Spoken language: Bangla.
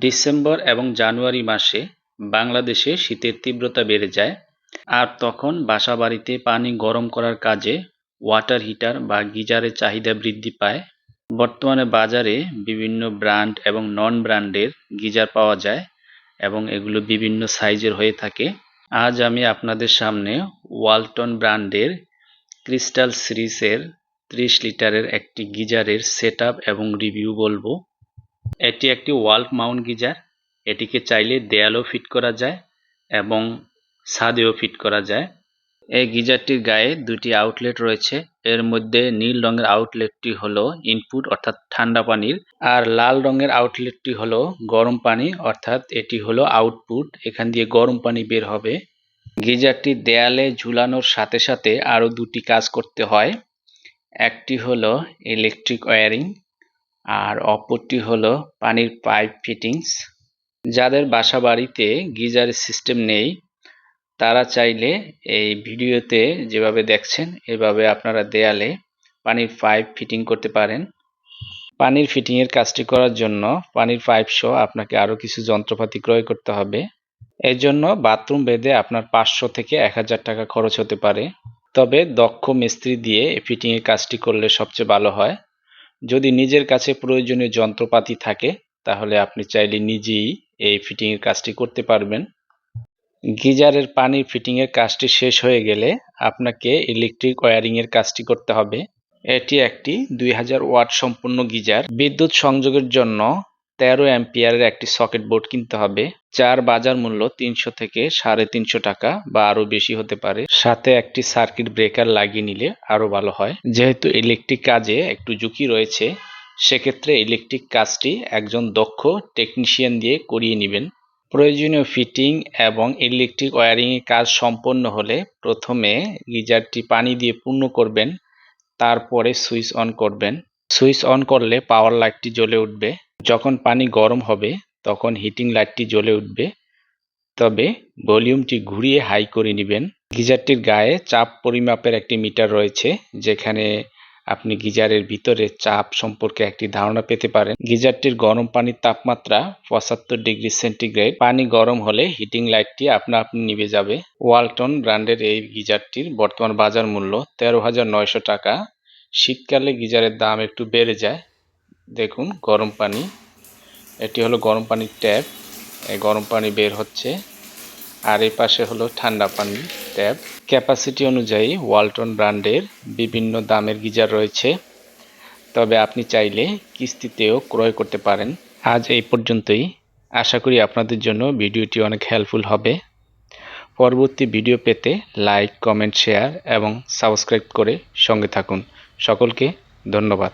ডিসেম্বর এবং জানুয়ারি মাসে বাংলাদেশে শীতের তীব্রতা বেড়ে যায়, আর তখন বাসাবাড়িতে পানি গরম করার কাজে ওয়াটার হিটার বা গিজারের চাহিদা বৃদ্ধি পায়। বর্তমানে বাজারে বিভিন্ন ব্র্যান্ড এবং নন ব্র্যান্ডের গিজার পাওয়া যায় এবং এগুলো বিভিন্ন সাইজের হয়ে থাকে। আজ আমি আপনাদের সামনে ওয়ালটন ব্র্যান্ডের ক্রিস্টাল সিরিজের 30 লিটারের একটি গিজারের সেটআপ এবং রিভিউ বলবো। এটি একটি ওয়াল মাউন্ট গিজার। এটিকে চাইলে দেয়ালেও ফিট করা যায় এবং ছাদেও ফিট করা যায়। এই গিজারটির গায়ে দুটি আউটলেট রয়েছে। এর মধ্যে নীল রঙের আউটলেটটি হলো ইনপুট অর্থাৎ ঠান্ডা পানির, আর লাল রঙের আউটলেটটি হলো গরম পানি অর্থাৎ এটি হলো আউটপুট, এখান দিয়ে গরম পানি বের হবে। গিজারটি দেয়ালে ঝুলানোর সাথে সাথে আরও দুটি কাজ করতে হয়। একটি হলো ইলেকট্রিক ওয়্যারিং আর অপরটি হলো পানির পাইপ ফিটিংস। যাদের বাসা বাড়িতে গিজারের সিস্টেম নেই তারা চাইলে এই ভিডিওতে যেভাবে দেখছেন এভাবে আপনারা দেয়ালে পানির পাইপ ফিটিং করতে পারেন। পানির ফিটিংয়ের কাজটি করার জন্য পানির পাইপ সহ আপনাকে আরও কিছু যন্ত্রপাতি ক্রয় করতে হবে। এর জন্য বাথরুম বেঁধে আপনার 500 থেকে 1000 টাকা খরচ হতে পারে। তবে দক্ষ মিস্ত্রি দিয়ে ফিটিংয়ের কাজটি করলে সবচেয়ে ভালো হয়। যদি নিজের কাছে প্রয়োজনীয় যন্ত্রপাতি থাকে তাহলে আপনি চাইলে নিজেই এই ফিটিংয়ের কাজটি করতে পারবেন। গিজারের পানির ফিটিংয়ের কাজটি শেষ হয়ে গেলে আপনাকে ইলেকট্রিক ওয়্যারিংয়ের কাজটি করতে হবে। এটি একটি 2000 ওয়াট সম্পূর্ণ গিজার। বিদ্যুৎ সংযোগের জন্য 13 অ্যাম্পিয়ারের একটি সকেট বোর্ড কিনতে হবে, যার বাজার মূল্য 300 থেকে 350 টাকা বা আরও বেশি হতে পারে। সাথে একটি সার্কিট ব্রেকার লাগিয়ে নিলে আরও ভালো হয়। যেহেতু ইলেকট্রিক কাজে একটু ঝুঁকি রয়েছে, সেক্ষেত্রে ইলেকট্রিক কাজটি একজন দক্ষ টেকনিশিয়ান দিয়ে করিয়ে নেবেন। প্রয়োজনীয় ফিটিং এবং ইলেকট্রিক ওয়্যারিংয়ের কাজ সম্পন্ন হলে প্রথমে গিজারটি পানি দিয়ে পূর্ণ করবেন, তারপরে সুইচ অন করবেন। সুইচ অন করলে পাওয়ার লাইটটি জ্বলে উঠবে। যখন পানি গরম হবে তখন হিটিং লাইটটি জ্বলে উঠবে। তবে ভলিউমটি ঘুরিয়ে হাই করে নেবেন। গিজারটির গায়ে চাপ পরিমাপের একটি মিটার রয়েছে, যেখানে আপনি গিজারের ভিতরে চাপ সম্পর্কে একটি ধারণা পেতে পারেন। গিজারটির গরম পানির তাপমাত্রা 75 ডিগ্রি সেন্টিগ্রেড। পানি গরম হলে হিটিং লাইটটি আপনা আপনি নিভে যাবে। ওয়ালটন ব্র্যান্ডের এই গিজারটির বর্তমান বাজার মূল্য 13,900 টাকা। শীতকালে গিজারের দাম একটু বেড়ে যায়। দেখুন গরম পানি, এটি হলো গরম পানির ট্যাপ, এই গরম পানি বের হচ্ছে, আর এই পাশে হলো ঠান্ডা পানির ট্যাপ। ক্যাপাসিটি অনুযায়ী ওয়ালটন ব্র্যান্ডের বিভিন্ন দামের গিজার রয়েছে, তবে আপনি চাইলে কিস্তিতেও ক্রয় করতে পারেন। আজ এই পর্যন্তই। আশা করি আপনাদের জন্য ভিডিওটি অনেক হেল্পফুল হবে। পরবর্তী ভিডিও পেতে লাইক, কমেন্ট, শেয়ার এবং সাবস্ক্রাইব করে সঙ্গে থাকুন। সকলকে ধন্যবাদ।